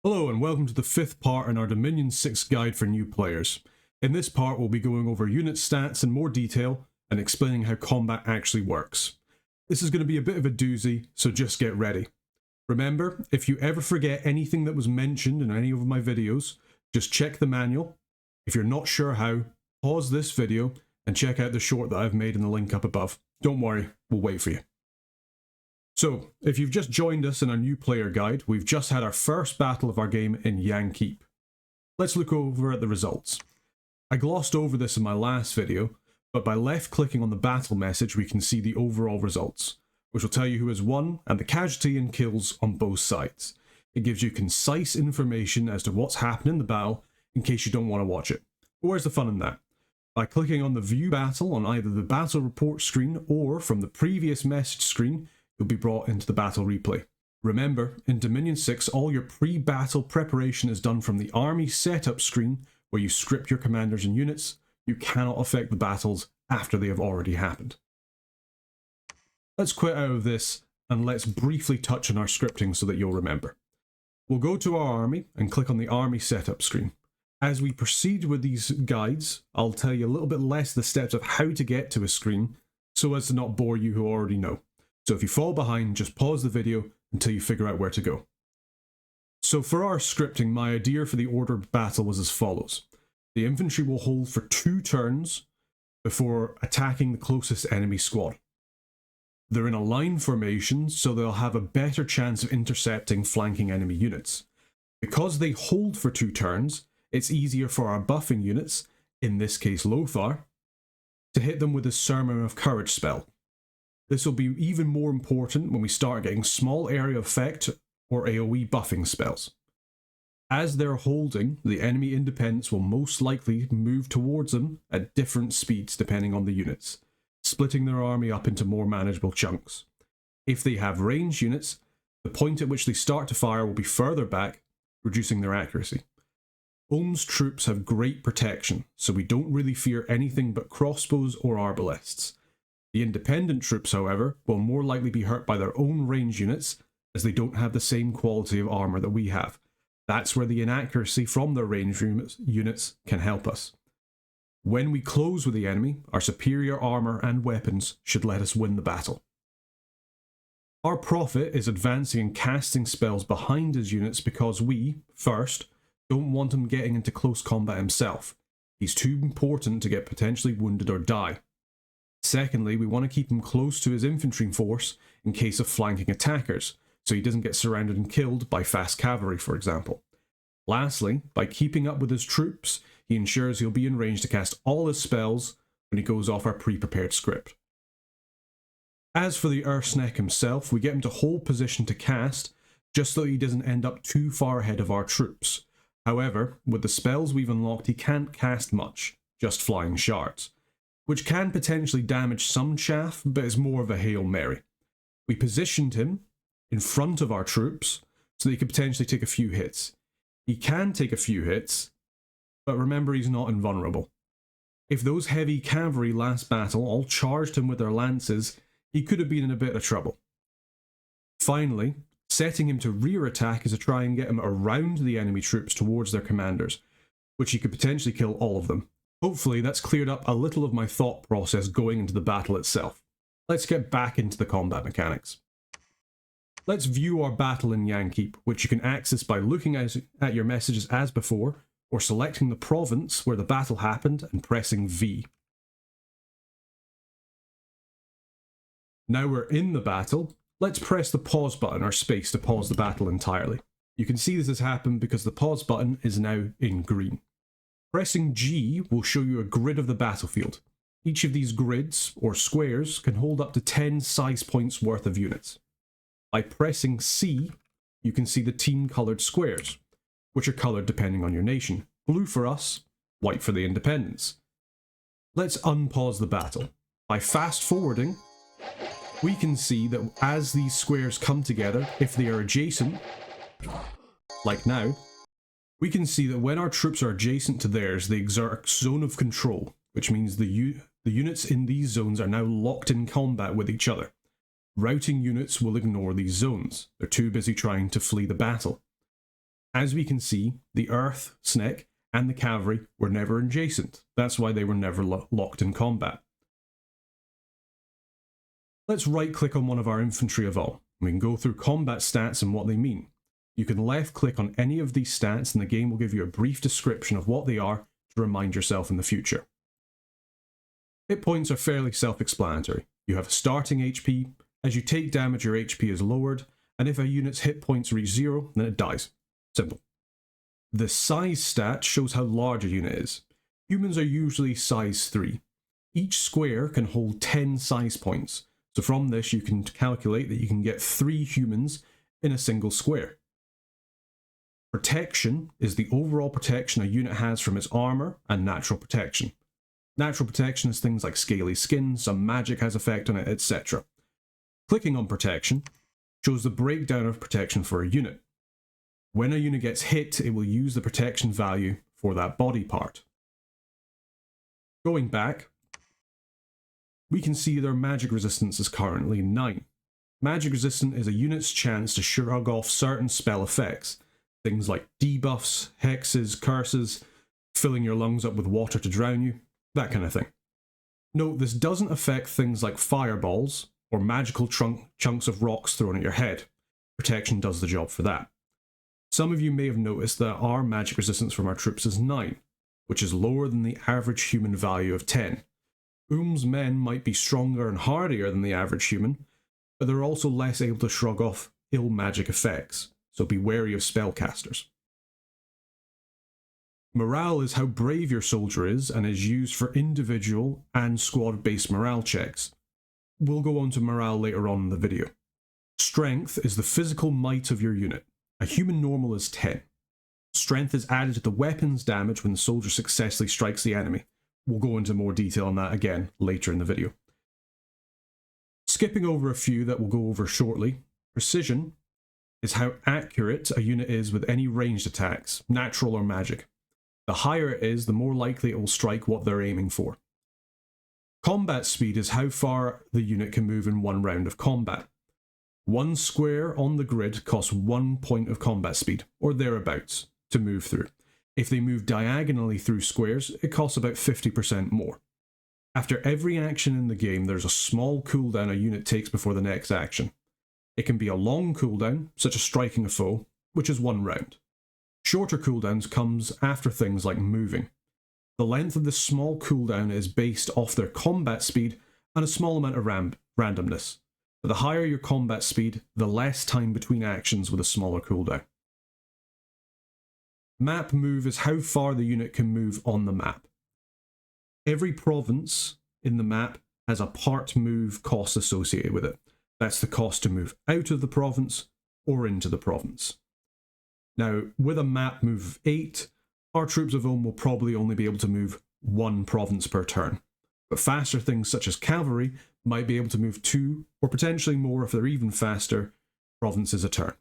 Hello and welcome to the fifth part in our Dominion 6 guide for new players. In this part we'll be going over unit stats in more detail and explaining how combat actually works. This is going to be a bit of a doozy, so just get ready. Remember, if you ever forget anything that was mentioned in any of my videos, just check the manual. If you're not sure how, pause this video and check out the short that I've made in the link up above. Don't worry, we'll wait for you. So, if you've just joined us in our new player guide, we've just had our first battle of our game in Yang Keep. Let's look over at the results. I glossed over this in my last video, but by left clicking on the battle message we can see the overall results, which will tell you who has won and the casualty and kills on both sides. It gives you concise information as to what's happened in the battle in case you don't want to watch it. But where's the fun in that? By clicking on the view battle on either the battle report screen or from the previous message screen, you'll be brought into the battle replay. Remember, in Dominion 6, all your pre-battle preparation is done from the army setup screen where you script your commanders and units. You cannot affect the battles after they have already happened. Let's quit out of this and let's briefly touch on our scripting so that you'll remember. We'll go to our army and click on the army setup screen. As we proceed with these guides, I'll tell you a little bit less the steps of how to get to a screen so as to not bore you who already know. So if you fall behind, just pause the video until you figure out where to go. So for our scripting, my idea for the order of battle was as follows. The infantry will hold for 2 turns before attacking the closest enemy squad. They're in a line formation, so they'll have a better chance of intercepting flanking enemy units. Because they hold for 2 turns, it's easier for our buffing units, in this case Lothar, to hit them with a Sermon of Courage spell. This will be even more important when we start getting small area effect or AoE buffing spells. As they're holding, the enemy independents will most likely move towards them at different speeds depending on the units, splitting their army up into more manageable chunks. If they have ranged units, the point at which they start to fire will be further back, reducing their accuracy. Ohm's troops have great protection, so we don't really fear anything but crossbows or arbalests. The independent troops, however, will more likely be hurt by their own range units, as they don't have the same quality of armour that we have. That's where the inaccuracy from their range units can help us. When we close with the enemy, our superior armour and weapons should let us win the battle. Our profit is advancing and casting spells behind his units because we, first, don't want him getting into close combat himself. He's too important to get potentially wounded or die. Secondly, we want to keep him close to his infantry force in case of flanking attackers, so he doesn't get surrounded and killed by fast cavalry, for example. Lastly, by keeping up with his troops, he ensures he'll be in range to cast all his spells when he goes off our pre-prepared script. As for the Ursnek himself, we get him to hold position to cast, just so he doesn't end up too far ahead of our troops. However, with the spells we've unlocked, he can't cast much, just flying shards, which can potentially damage some chaff, but is more of a Hail Mary. We positioned him in front of our troops, so that he could potentially take a few hits. He can take a few hits, but remember he's not invulnerable. If those heavy cavalry last battle all charged him with their lances, he could have been in a bit of trouble. Finally, setting him to rear attack is to try and get him around the enemy troops towards their commanders, which he could potentially kill all of them. Hopefully that's cleared up a little of my thought process going into the battle itself. Let's get back into the combat mechanics. Let's view our battle in Yang Keep, which you can access by looking at your messages as before, or selecting the province where the battle happened and pressing V. Now we're in the battle, let's press the pause button or space to pause the battle entirely. You can see this has happened because the pause button is now in green. Pressing G will show you a grid of the battlefield. Each of these grids, or squares, can hold up to 10 size points worth of units. By pressing C, you can see the team-coloured squares, which are coloured depending on your nation. Blue for us, white for the independents. Let's unpause the battle. By fast-forwarding, we can see that as these squares come together, if they are adjacent, like now, we can see that when our troops are adjacent to theirs, they exert a zone of control, which means the units in these zones are now locked in combat with each other. Routing units will ignore these zones. They're too busy trying to flee the battle. As we can see, the Earth, Snek, and the Cavalry were never adjacent. That's why they were never locked in combat. Let's right-click on one of our infantry of all. We can go through combat stats and what they mean. You can left-click on any of these stats and the game will give you a brief description of what they are to remind yourself in the future. Hit points are fairly self-explanatory. You have a starting HP. As you take damage, your HP is lowered, and if a unit's hit points reach 0, then it dies. Simple. The size stat shows how large a unit is. Humans are usually size 3. Each square can hold 10 size points, so from this you can calculate that you can get 3 humans in a single square. Protection is the overall protection a unit has from its armour and natural protection. Natural protection is things like scaly skin, some magic has effect on it, etc. Clicking on protection shows the breakdown of protection for a unit. When a unit gets hit, it will use the protection value for that body part. Going back, we can see their magic resistance is currently 9. Magic resistant is a unit's chance to shrug off certain spell effects, things like debuffs, hexes, curses, filling your lungs up with water to drown you, that kind of thing. Note this doesn't affect things like fireballs or magical chunks of rocks thrown at your head. Protection does the job for that. Some of you may have noticed that our magic resistance from our troops is 9, which is lower than the average human value of 10. Men might be stronger and hardier than the average human, but they're also less able to shrug off ill magic effects, so be wary of spellcasters. Morale is how brave your soldier is and is used for individual and squad-based morale checks. We'll go on to morale later on in the video. Strength is the physical might of your unit. A human normal is 10. Strength is added to the weapon's damage when the soldier successfully strikes the enemy. We'll go into more detail on that again later in the video. Skipping over a few that we'll go over shortly, precision is how accurate a unit is with any ranged attacks, natural or magic. The higher it is, the more likely it will strike what they're aiming for. Combat speed is how far the unit can move in one round of combat. One square on the grid costs 1 point of combat speed, or thereabouts, to move through. If they move diagonally through squares, it costs about 50% more. After every action in the game, there's a small cooldown a unit takes before the next action. It can be a long cooldown, such as striking a foe, which is 1 round. Shorter cooldowns comes after things like moving. The length of this small cooldown is based off their combat speed and a small amount of randomness. But the higher your combat speed, the less time between actions with a smaller cooldown. Map move is how far the unit can move on the map. Every province in the map has a part move cost associated with it. That's the cost to move out of the province or into the province. Now, with a map move of 8, our troops of Ulm will probably only be able to move 1 province per turn. But faster things such as cavalry might be able to move 2, or potentially more if they're even faster, provinces a turn.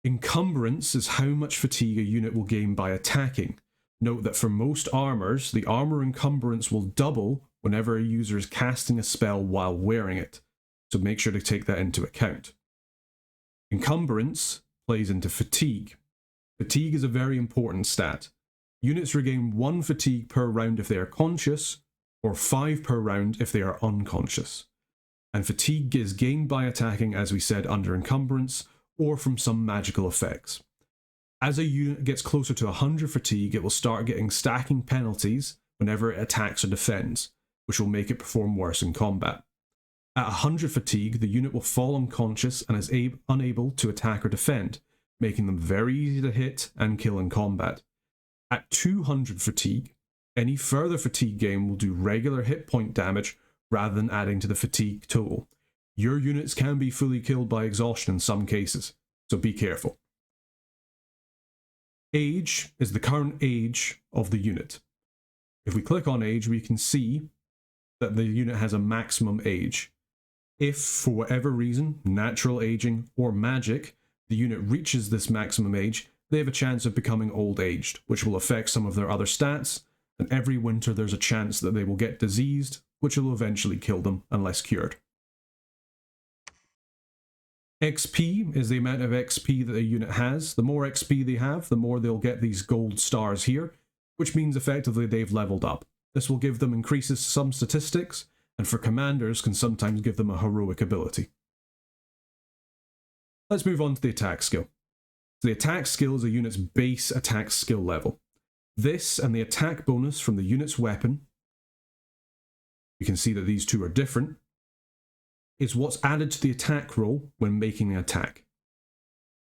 Encumbrance is how much fatigue a unit will gain by attacking. Note that for most armours, the armour encumbrance will double whenever a user is casting a spell while wearing it, so make sure to take that into account. Encumbrance plays into fatigue. Fatigue is a very important stat. Units regain 1 fatigue per round if they are conscious, or 5 per round if they are unconscious. And fatigue is gained by attacking, as we said, under encumbrance, or from some magical effects. As a unit gets closer to 100 fatigue, it will start getting stacking penalties whenever it attacks or defends, which will make it perform worse in combat. At 100 fatigue, the unit will fall unconscious and is unable to attack or defend, making them very easy to hit and kill in combat. At 200 fatigue, any further fatigue gain will do regular hit point damage rather than adding to the fatigue total. Your units can be fully killed by exhaustion in some cases, so be careful. Age is the current age of the unit. If we click on age, we can see that the unit has a maximum age. If, for whatever reason, natural aging or magic, the unit reaches this maximum age, they have a chance of becoming old-aged, which will affect some of their other stats, and every winter there's a chance that they will get diseased, which will eventually kill them unless cured. XP is the amount of XP that a unit has. The more XP they have, the more they'll get these gold stars here, which means effectively they've leveled up. This will give them increases to some statistics, and for commanders can sometimes give them a heroic ability. Let's move on to the attack skill. So the attack skill is a unit's base attack skill level. This and the attack bonus from the unit's weapon, you can see that these two are different, is what's added to the attack roll when making an attack.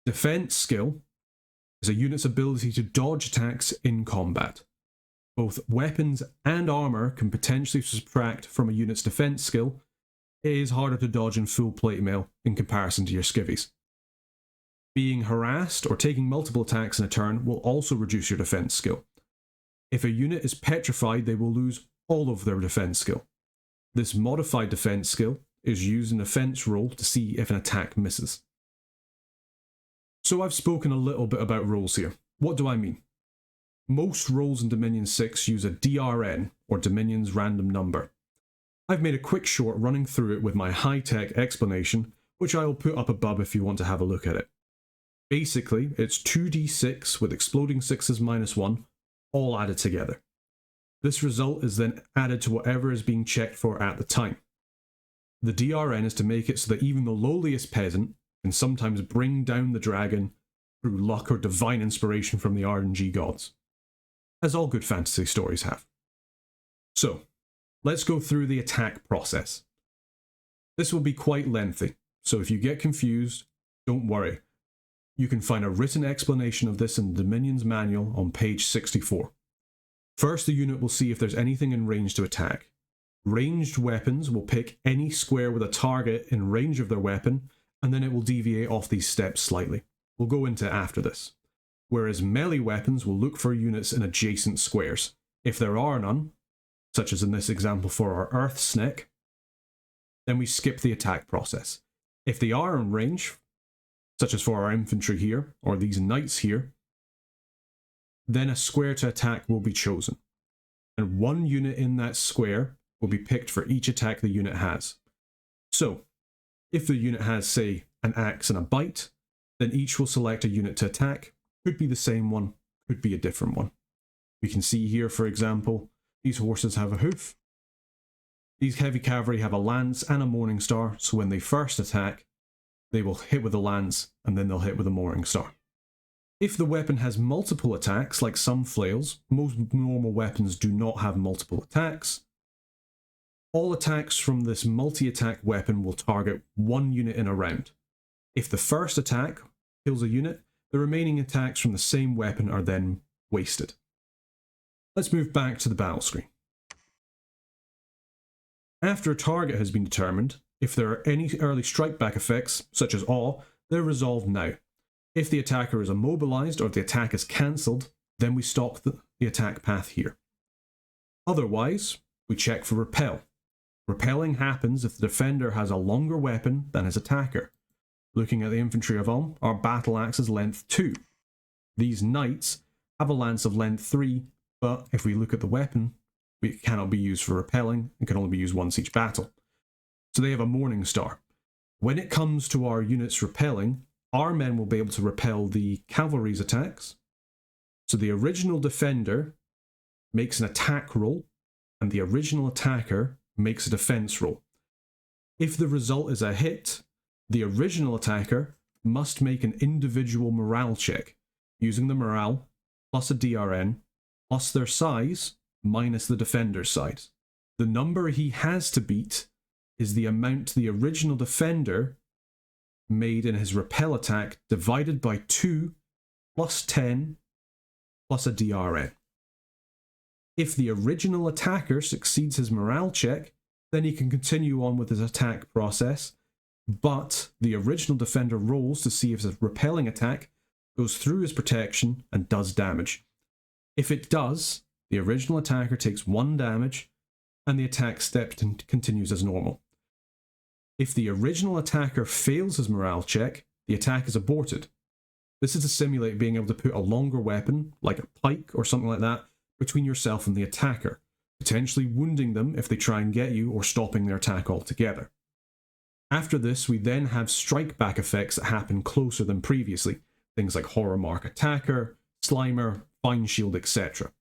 Defense skill is a unit's ability to dodge attacks in combat. Both weapons and armor can potentially subtract from a unit's defense skill. It is harder to dodge in full plate mail in comparison to your skivvies. Being harassed or taking multiple attacks in a turn will also reduce your defense skill. If a unit is petrified, they will lose all of their defense skill. This modified defense skill is used in a defense roll to see if an attack misses. So I've spoken a little bit about rolls here. What do I mean? Most rolls in Dominion 6 use a DRN, or Dominion's random number. I've made a quick short running through it with my high-tech explanation, which I will put up above if you want to have a look at it. Basically, it's 2d6 with exploding sixes minus 1, all added together. This result is then added to whatever is being checked for at the time. The DRN is to make it so that even the lowliest peasant can sometimes bring down the dragon through luck or divine inspiration from the RNG gods, as all good fantasy stories have. So, let's go through the attack process. This will be quite lengthy, so if you get confused, don't worry. You can find a written explanation of this in the Dominion's manual on page 64. First, the unit will see if there's anything in range to attack. Ranged weapons will pick any square with a target in range of their weapon, and then it will deviate off these steps slightly. We'll go into it after this. Whereas melee weapons will look for units in adjacent squares. If there are none, such as in this example for our Earth Snake, then we skip the attack process. If they are in range, such as for our infantry here, or these knights here, then a square to attack will be chosen. And one unit in that square will be picked for each attack the unit has. So, if the unit has, say, an axe and a bite, then each will select a unit to attack. Could be the same one, could be a different one. We can see here, for example, these horses have a hoof. These heavy cavalry have a lance and a morning star, so when they first attack, they will hit with a lance and then they'll hit with a morning star. If the weapon has multiple attacks, like some flails, most normal weapons do not have multiple attacks. All attacks from this multi-attack weapon will target one unit in a round. If the first attack kills a unit, the remaining attacks from the same weapon are then wasted. Let's move back to the battle screen. After a target has been determined, if there are any early strike back effects, such as awe, they're resolved now. If the attacker is immobilized or if the attack is cancelled, then we stop the attack path here. Otherwise, we check for repel. Repelling happens if the defender has a longer weapon than his attacker. Looking at the infantry of Ulm, our battle axe is length 2. These knights have a lance of length 3, but if we look at the weapon, it cannot be used for repelling and can only be used once each battle. So they have a morning star. When it comes to our units repelling, our men will be able to repel the cavalry's attacks. So the original defender makes an attack roll, and the original attacker makes a defense roll. If the result is a hit, the original attacker must make an individual morale check, using the morale plus a DRN plus their size minus the defender's size. The number he has to beat is the amount the original defender made in his repel attack divided by 2 plus 10 plus a DRN. If the original attacker succeeds his morale check, then he can continue on with his attack process, but the original defender rolls to see if his repelling attack goes through his protection and does damage. If it does, the original attacker takes 1 damage and the attack step continues as normal. If the original attacker fails his morale check, the attack is aborted. This is to simulate being able to put a longer weapon, like a pike or something like that, between yourself and the attacker, potentially wounding them if they try and get you or stopping their attack altogether. After this, we then have strike back effects that happen closer than previously, things like Horror Mark Attacker, Slimer, Fine Shield, etc.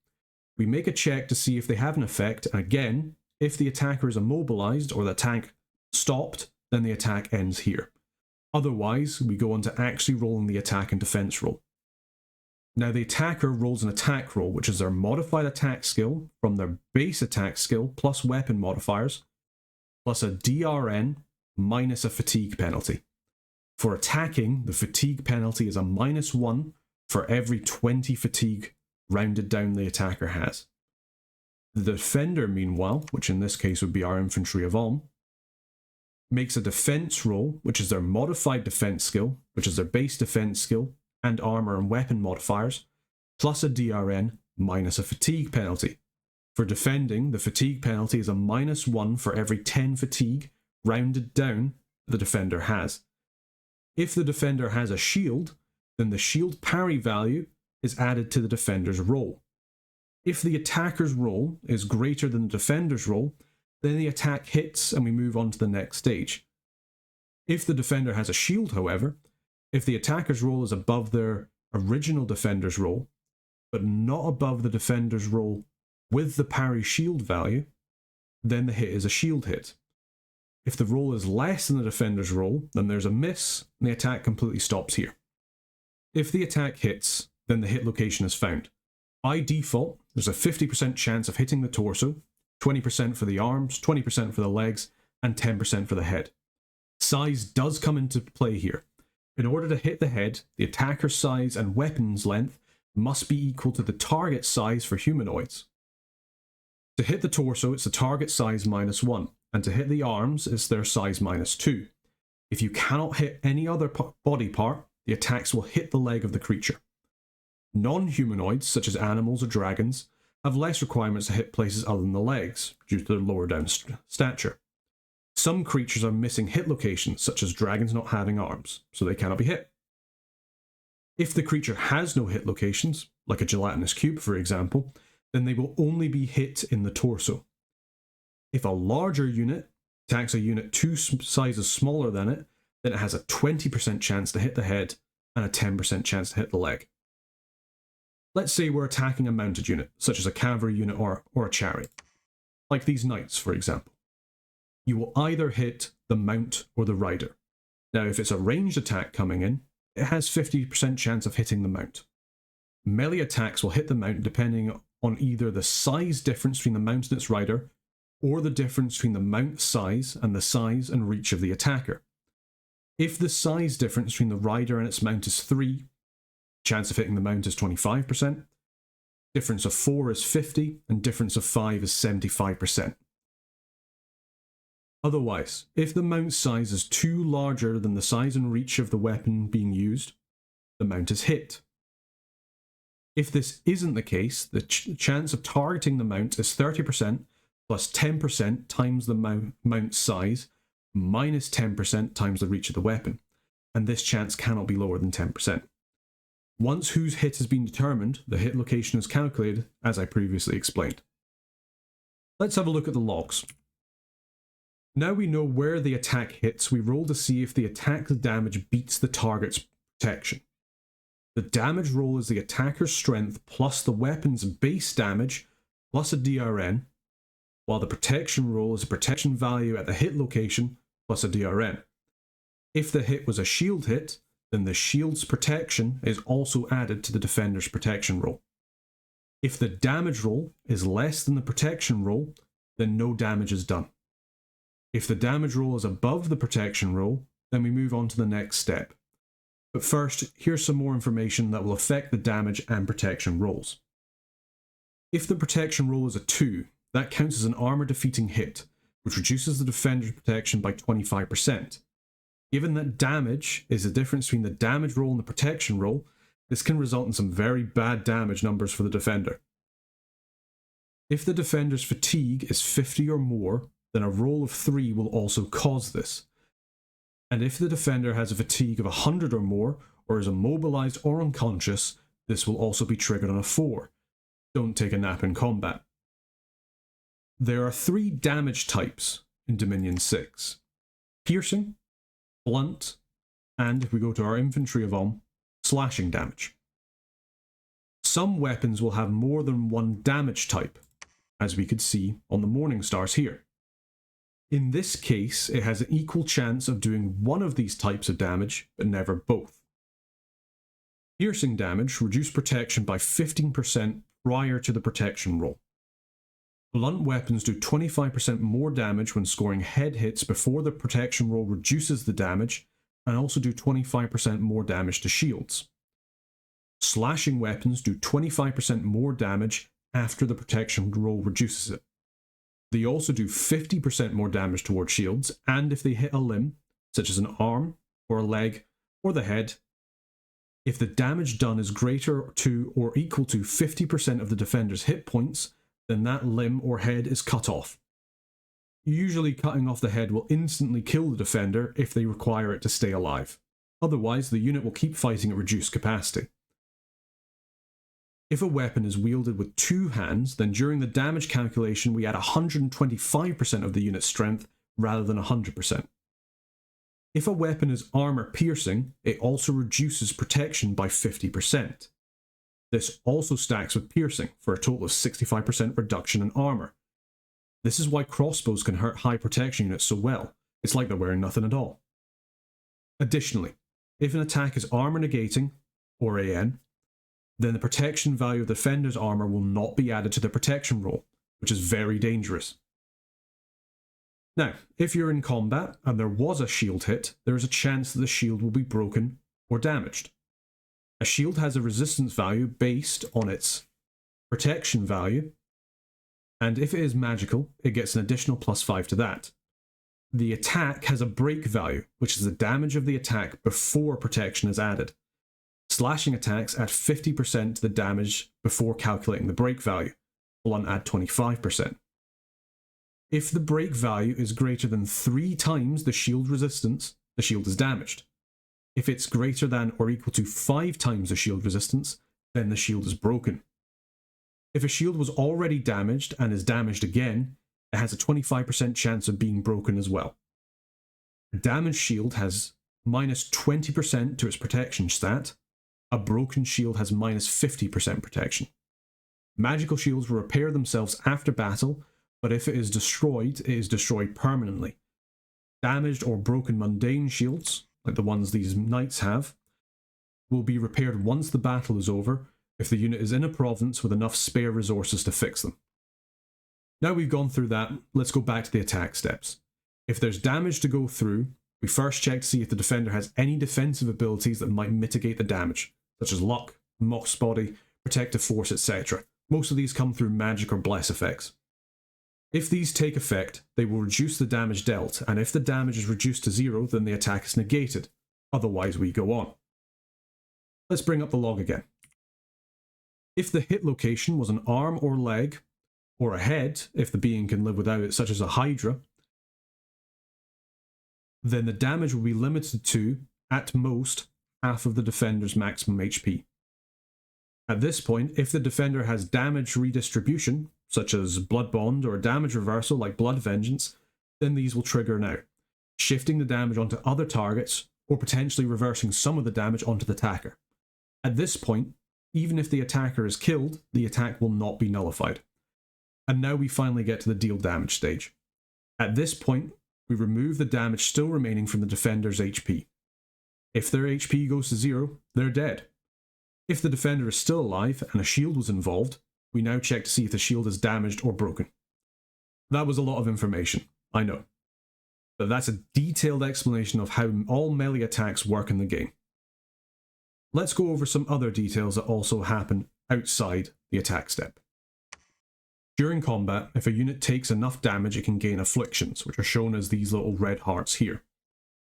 We make a check to see if they have an effect, and again, if the attacker is immobilized or the attack stopped, then the attack ends here. Otherwise, we go on to actually rolling the attack and defense roll. Now the attacker rolls an attack roll, which is their modified attack skill from their base attack skill plus weapon modifiers, plus a DRN minus a fatigue penalty. For attacking, the fatigue penalty is a -1 for every 20 fatigue rounded down the attacker has. The defender, meanwhile, which in this case would be our infantry of Ulm, makes a defense roll, which is their modified defense skill, which is their base defense skill, and armor and weapon modifiers, plus a DRN minus a fatigue penalty. For defending, the fatigue penalty is a -1 for every 10 fatigue rounded down the defender has. If the defender has a shield, then the shield parry value is added to the defender's roll. If the attacker's roll is greater than the defender's roll, then the attack hits and we move on to the next stage. If the defender has a shield, however, if the attacker's roll is above their original defender's roll, but not above the defender's roll with the parry shield value, then the hit is a shield hit. If the roll is less than the defender's roll, then there's a miss and the attack completely stops here. If the attack hits, then the hit location is found. By default, there's a 50% chance of hitting the torso, 20% for the arms, 20% for the legs, and 10% for the head. Size does come into play here. In order to hit the head, the attacker's size and weapon's length must be equal to the target size for humanoids. To hit the torso, it's the target size -1, and to hit the arms, it's their size -2. If you cannot hit any other body part, the attacks will hit the leg of the creature. Non-humanoids, such as animals or dragons, have less requirements to hit places other than the legs, due to their lower down stature. Some creatures are missing hit locations, such as dragons not having arms, so they cannot be hit. If the creature has no hit locations, like a gelatinous cube for example, then they will only be hit in the torso. If a larger unit attacks a unit 2 sizes smaller than it, then it has a 20% chance to hit the head and a 10% chance to hit the leg. Let's say we're attacking a mounted unit, such as a cavalry unit or a chariot, like these knights for example. You will either hit the mount or the rider. Now if it's a ranged attack coming in, it has 50% chance of hitting the mount. Melee attacks will hit the mount depending on either the size difference between the mount and its rider, or the difference between the mount size and the size and reach of the attacker. If the size difference between the rider and its mount is 3, chance of hitting the mount is 25%, difference of 4 is 50, and difference of 5 is 75%. Otherwise, if the mount size is too larger than the size and reach of the weapon being used, the mount is hit. If this isn't the case, the chance of targeting the mount is 30% plus 10% times the mount size minus 10% times the reach of the weapon, and this chance cannot be lower than 10%. Once whose hit has been determined, the hit location is calculated, as I previously explained. Let's have a look at the logs. Now we know where the attack hits, we roll to see if the attack's damage beats the target's protection. The damage roll is the attacker's strength plus the weapon's base damage plus a DRN, while the protection roll is a protection value at the hit location plus a DRN. If the hit was a shield hit, then the shield's protection is also added to the defender's protection roll. If the damage roll is less than the protection roll, then no damage is done. If the damage roll is above the protection roll, then we move on to the next step. But first, here's some more information that will affect the damage and protection rolls. If the protection roll is a 2, that counts as an armor defeating hit, which reduces the defender's protection by 25%. Given that damage is the difference between the damage roll and the protection roll, this can result in some very bad damage numbers for the defender. If the defender's fatigue is 50 or more, then a roll of 3 will also cause this. And if the defender has a fatigue of 100 or more, or is immobilized or unconscious, this will also be triggered on a 4. Don't take a nap in combat. There are 3 damage types in Dominion 6. Piercing, blunt, and if we go to our infantry of slashing damage. Some weapons will have more than one damage type, as we could see on the Morning Stars here. In this case, it has an equal chance of doing one of these types of damage, but never both. Piercing damage reduces protection by 15% prior to the protection roll. Blunt weapons do 25% more damage when scoring head hits before the protection roll reduces the damage, and also do 25% more damage to shields. Slashing weapons do 25% more damage after the protection roll reduces it. They also do 50% more damage towards shields, and if they hit a limb, such as an arm, or a leg, or the head, if the damage done is greater to or equal to 50% of the defender's hit points, then that limb or head is cut off. Usually cutting off the head will instantly kill the defender if they require it to stay alive. Otherwise, the unit will keep fighting at reduced capacity. If a weapon is wielded with two hands, then during the damage calculation we add 125% of the unit's strength rather than 100%. If a weapon is armor piercing, it also reduces protection by 50%. This also stacks with piercing for a total of 65% reduction in armor. This is why crossbows can hurt high protection units so well. It's like they're wearing nothing at all. Additionally, if an attack is armor negating, or AN, then the protection value of the defender's armor will not be added to the protection roll, which is very dangerous. Now, if you're in combat and there was a shield hit, there is a chance that the shield will be broken or damaged. A shield has a resistance value based on its protection value, and if it is magical, it gets an additional +5 to that. The attack has a break value, which is the damage of the attack before protection is added. Slashing attacks add 50% to the damage before calculating the break value. Blunt add 25%. If the break value is greater than 3 times the shield resistance, the shield is damaged. If it's greater than or equal to 5 times the shield resistance, then the shield is broken. If a shield was already damaged and is damaged again, it has a 25% chance of being broken as well. A damaged shield has -20% to its protection stat. A broken shield has -50% protection. Magical shields will repair themselves after battle, but if it is destroyed, it is destroyed permanently. Damaged or broken mundane shields, like the ones these knights have, will be repaired once the battle is over if the unit is in a province with enough spare resources to fix them. Now we've gone through that, let's go back to the attack steps. If there's damage to go through, we first check to see if the defender has any defensive abilities that might mitigate the damage, such as luck, moss body, protective force, etc. Most of these come through magic or bless effects. If these take effect, they will reduce the damage dealt, and if the damage is reduced to 0, then the attack is negated. Otherwise, we go on. Let's bring up the log again. If the hit location was an arm or leg, or a head, if the being can live without it, such as a hydra, then the damage will be limited to, at most, half of the defender's maximum HP. At this point, if the defender has damage redistribution, such as Blood Bond or damage reversal like Blood Vengeance, then these will trigger now, shifting the damage onto other targets or potentially reversing some of the damage onto the attacker. At this point, even if the attacker is killed, the attack will not be nullified. And now we finally get to the deal damage stage. At this point, we remove the damage still remaining from the defender's HP. If their HP goes to 0, they're dead. If the defender is still alive and a shield was involved, we now check to see if the shield is damaged or broken. That was a lot of information, I know. But that's a detailed explanation of how all melee attacks work in the game. Let's go over some other details that also happen outside the attack step. During combat, if a unit takes enough damage, it can gain afflictions, which are shown as these little red hearts here.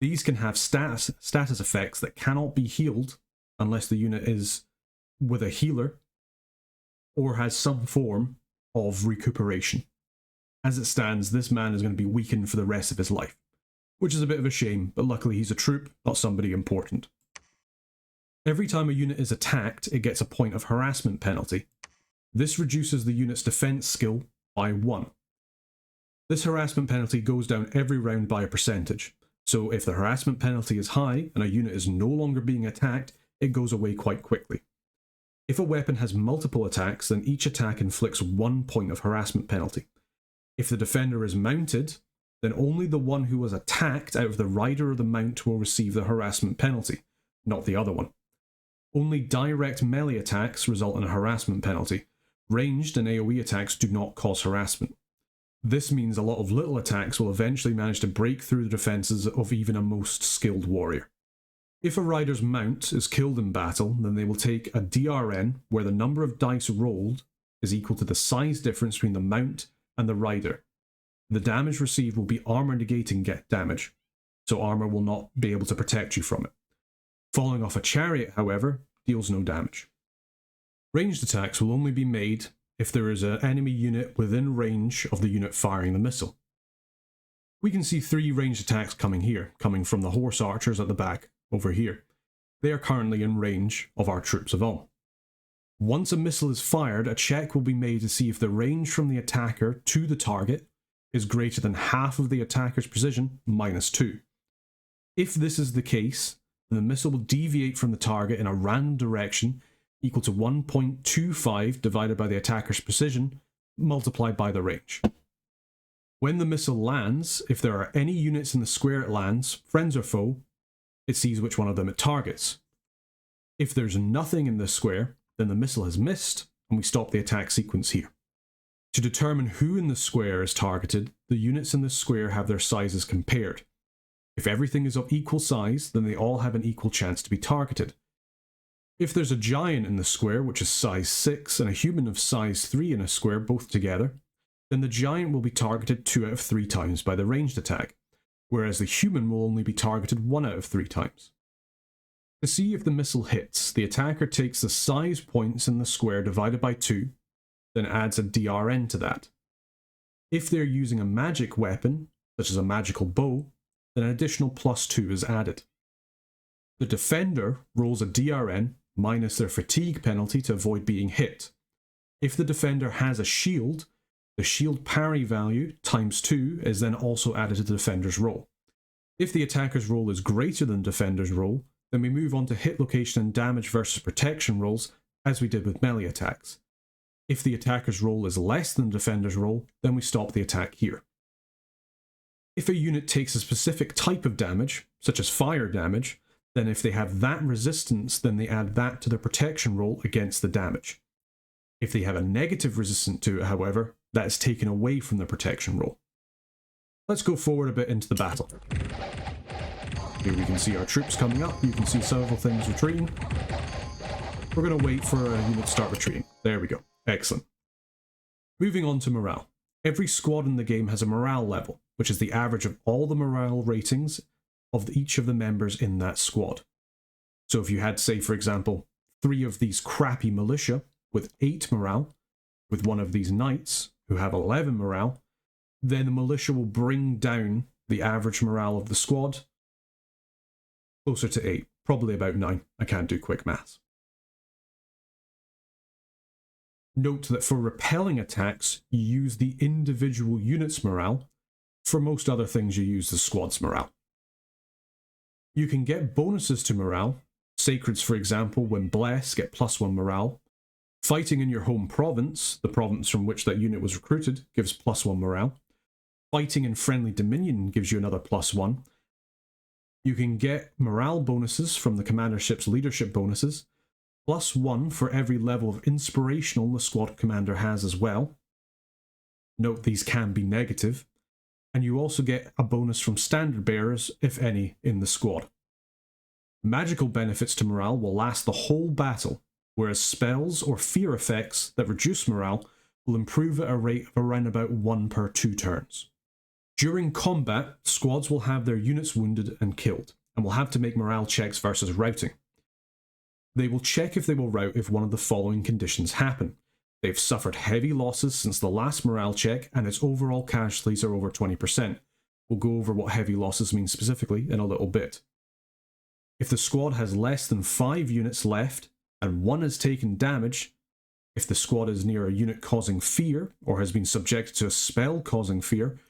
These can have status effects that cannot be healed unless the unit is with a healer or has some form of recuperation. As it stands, this man is going to be weakened for the rest of his life, which is a bit of a shame, but luckily he's a troop, not somebody important. Every time a unit is attacked, it gets a point of harassment penalty. This reduces the unit's defense skill by 1. This harassment penalty goes down every round by a percentage, So if the harassment penalty is high and a unit is no longer being attacked, it goes away quite quickly. If a weapon has multiple attacks, then each attack inflicts 1 point of harassment penalty. If the defender is mounted, then only the one who was attacked out of the rider or the mount will receive the harassment penalty, not the other one. Only direct melee attacks result in a harassment penalty. Ranged and AoE attacks do not cause harassment. This means a lot of little attacks will eventually manage to break through the defences of even a most skilled warrior. If a rider's mount is killed in battle, then they will take a DRN where the number of dice rolled is equal to the size difference between the mount and the rider. The damage received will be armor negating damage, so armor will not be able to protect you from it. Falling off a chariot, however, deals no damage. Ranged attacks will only be made if there is an enemy unit within range of the unit firing the missile. We can see 3 ranged attacks coming here, coming from the horse archers at the back, over here. They are currently in range of our troops of Ulm. Once a missile is fired, a check will be made to see if the range from the attacker to the target is greater than half of the attacker's precision minus 2. If this is the case, then the missile will deviate from the target in a random direction equal to 1.25 divided by the attacker's precision multiplied by the range. When the missile lands, if there are any units in the square it lands, friends or foe, it sees which one of them it targets. If there's nothing in the square, then the missile has missed, and we stop the attack sequence here. To determine who in the square is targeted, the units in the square have their sizes compared. If everything is of equal size, then they all have an equal chance to be targeted. If there's a giant in the square, which is size 6, and a human of size 3 in a square, both together, then the giant will be targeted 2 out of 3 times by the ranged attack, whereas the human will only be targeted 1 out of 3 times. To see if the missile hits, the attacker takes the size points in the square divided by 2, then adds a DRN to that. If they're using a magic weapon, such as a magical bow, then an additional +2 is added. The defender rolls a DRN minus their fatigue penalty to avoid being hit. If the defender has a shield, the shield parry value times 2 is then also added to the defender's roll. If the attacker's roll is greater than the defender's roll, then we move on to hit location and damage versus protection rolls, as we did with melee attacks. If the attacker's roll is less than the defender's roll, then we stop the attack here. If a unit takes a specific type of damage, such as fire damage, then if they have that resistance, then they add that to their protection roll against the damage. If they have a negative resistance to it, however, that is taken away from the protection roll. Let's go forward a bit into the battle. Here we can see our troops coming up, you can see several things retreating. We're going to wait for a unit to start retreating. There we go. Excellent. Moving on to morale. Every squad in the game has a morale level, which is the average of all the morale ratings of each of the members in that squad. So if you had, say, for example, 3 of these crappy militia with 8 morale, with 1 of these knights who have 11 morale, then the militia will bring down the average morale of the squad closer to 8, probably about 9. I can't do quick maths. Note that for repelling attacks, you use the individual unit's morale. For most other things, you use the squad's morale. You can get bonuses to morale. Sacreds, for example, when blessed, get +1 morale. Fighting in your home province, the province from which that unit was recruited, gives +1 morale. Fighting in friendly dominion gives you another +1. You can get morale bonuses from the commandership's leadership bonuses, +1 for every level of inspirational the squad commander has as well. Note these can be negative. And you also get a bonus from standard bearers, if any, in the squad. Magical benefits to morale will last the whole battle, whereas spells or fear effects that reduce morale will improve at a rate of around about 1 per 2 turns. During combat, squads will have their units wounded and killed, and will have to make morale checks versus routing. They will check if they will rout if one of the following conditions happen. They've suffered heavy losses since the last morale check, and its overall casualties are over 20%. We'll go over what heavy losses mean specifically in a little bit. If the squad has less than 5 units left, and 1 has taken damage, if the squad is near a unit causing fear, or has been subjected to a spell causing fear,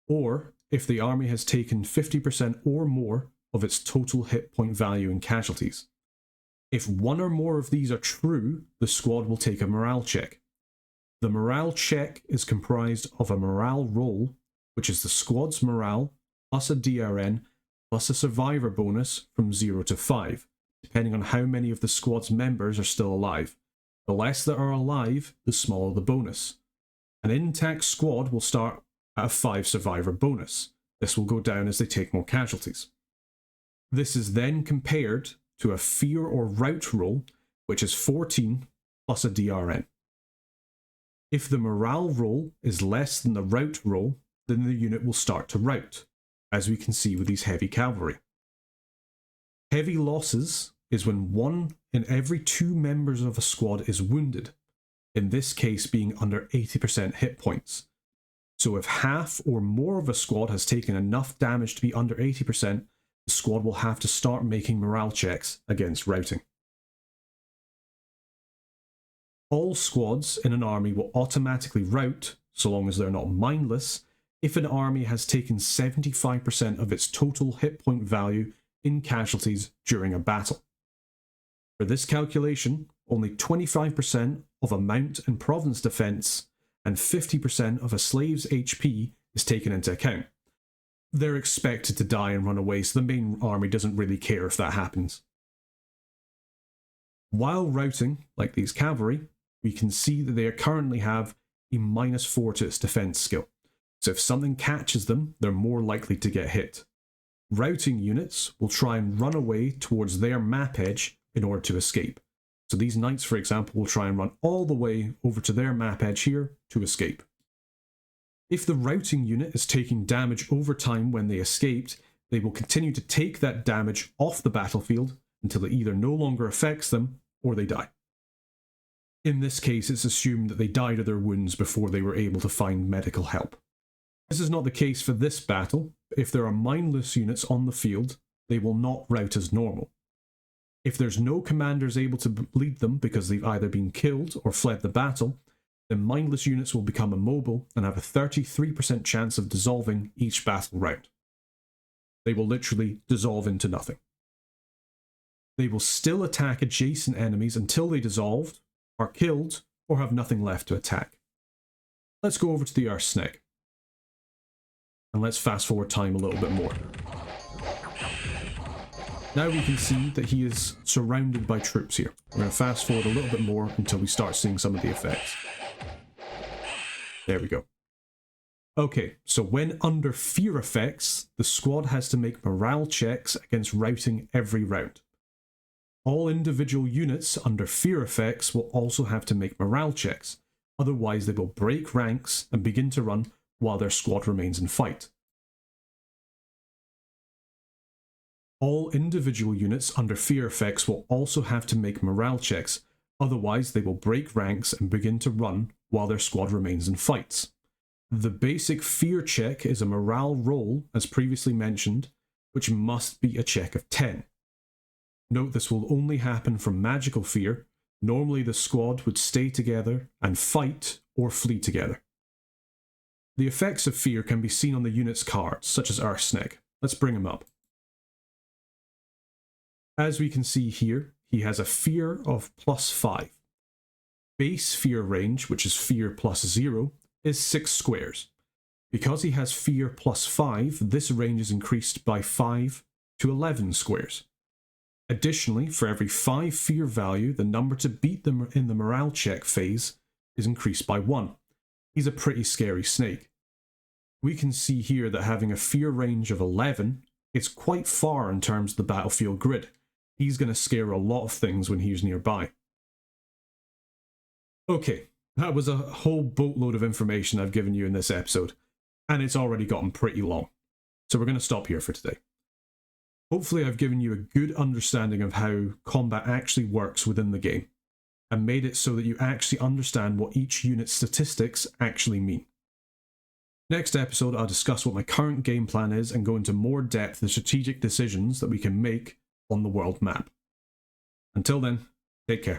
or if the army has taken 50% or more of its total hit point value in casualties. If one or more of these are true, the squad will take a morale check. The morale check is comprised of a morale roll, which is the squad's morale plus a DRN plus a survivor bonus from 0 to 5, depending on how many of the squad's members are still alive. The less that are alive, the smaller the bonus. An intact squad will start at a 5 survivor bonus. This will go down as they take more casualties. This is then compared to a fear or rout roll, which is 14 plus a DRN. If the morale roll is less than the rout roll, then the unit will start to rout, as we can see with these heavy cavalry. Heavy losses is when 1 in every 2 members of a squad is wounded, in this case being under 80% hit points. So if half or more of a squad has taken enough damage to be under 80%, the squad will have to start making morale checks against routing. All squads in an army will automatically rout, so long as they're not mindless, if an army has taken 75% of its total hit point value in casualties during a battle. For this calculation, only 25% of a mount and province defense and 50% of a slave's HP is taken into account. They're expected to die and run away, so the main army doesn't really care if that happens. While routing, like these cavalry, we can see that they currently have a -4 to its defense skill. So if something catches them, they're more likely to get hit. Routing units will try and run away towards their map edge in order to escape. So these knights, for example, will try and run all the way over to their map edge here to escape. If the routing unit is taking damage over time when they escaped, they will continue to take that damage off the battlefield until it either no longer affects them or they die. In this case, it's assumed that they died of their wounds before they were able to find medical help. This is not the case for this battle. If there are mindless units on the field, they will not rout as normal. If there's no commanders able to lead them because they've either been killed or fled the battle, then mindless units will become immobile and have a 33% chance of dissolving each battle round. They will literally dissolve into nothing. They will still attack adjacent enemies until they dissolved, are killed, or have nothing left to attack. Let's go over to the Arsneg. And let's fast forward time a little bit more. Now we can see that he is surrounded by troops here. We're going to fast forward a little bit more until we start seeing some of the effects. There we go. Okay, so when under fear effects, the squad has to make morale checks against routing every round. All individual units under fear effects will also have to make morale checks, otherwise they will break ranks and begin to run while their squad remains in fight. All individual units under fear effects will also have to make morale checks, otherwise they will break ranks and begin to run while their squad remains in fights. The basic fear check is a morale roll, as previously mentioned, which must be a check of 10. Note this will only happen from magical fear. Normally the squad would stay together and fight or flee together. The effects of fear can be seen on the unit's cards, such as Arsneg. Let's bring him up. As we can see here, he has a fear of +5. Base fear range, which is fear +0, is 6 squares. Because he has fear +5, this range is increased by 5 to 11 squares. Additionally, for every 5 fear value, the number to beat them in the morale check phase is increased by 1. He's a pretty scary snake. We can see here that having a fear range of 11 is quite far in terms of the battlefield grid. He's going to scare a lot of things when he's nearby. Okay, that was a whole boatload of information I've given you in this episode, and it's already gotten pretty long. So we're going to stop here for today. Hopefully I've given you a good understanding of how combat actually works within the game, and made it so that you actually understand what each unit's statistics actually mean. Next episode I'll discuss what my current game plan is and go into more depth the strategic decisions that we can make on the world map. Until then, take care.